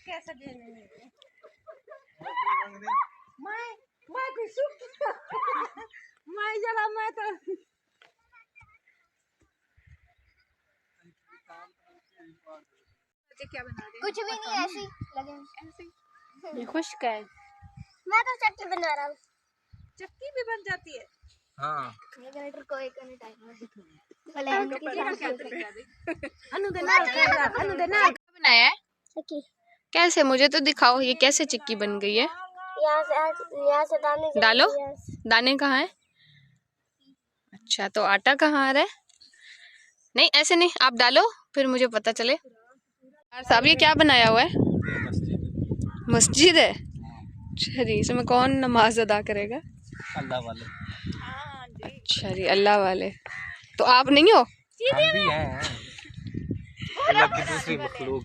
कैसे देने मैं कुछ मैं जला मैं तो क्या बना रहे? कुछ भी नहीं, ऐसे ही लगे ऐसे ये खुश्क है। मैं तो चक्की बना रहा हूँ। चक्की भी बन जाती है? हाँ। एक मिनट को एक मिनट बनाया है चक्की। कैसे? मुझे तो दिखाओ ये कैसे चिक्की बन गई है। यहाँ से दाने डालो। दाने कहाँ है? अच्छा तो आटा कहाँ आ रहा है? नहीं ऐसे नहीं, आप डालो फिर मुझे पता चले। साहब ये क्या बनाया हुआ है? मस्जिद है। अच्छा जी, इसमें कौन नमाज अदा करेगा? अल्लाह वाले। अच्छा जी, अल्लाह वाले। तो आप नहीं हो? हम भी हैं। अल्लाह की दूसरी मखलूक।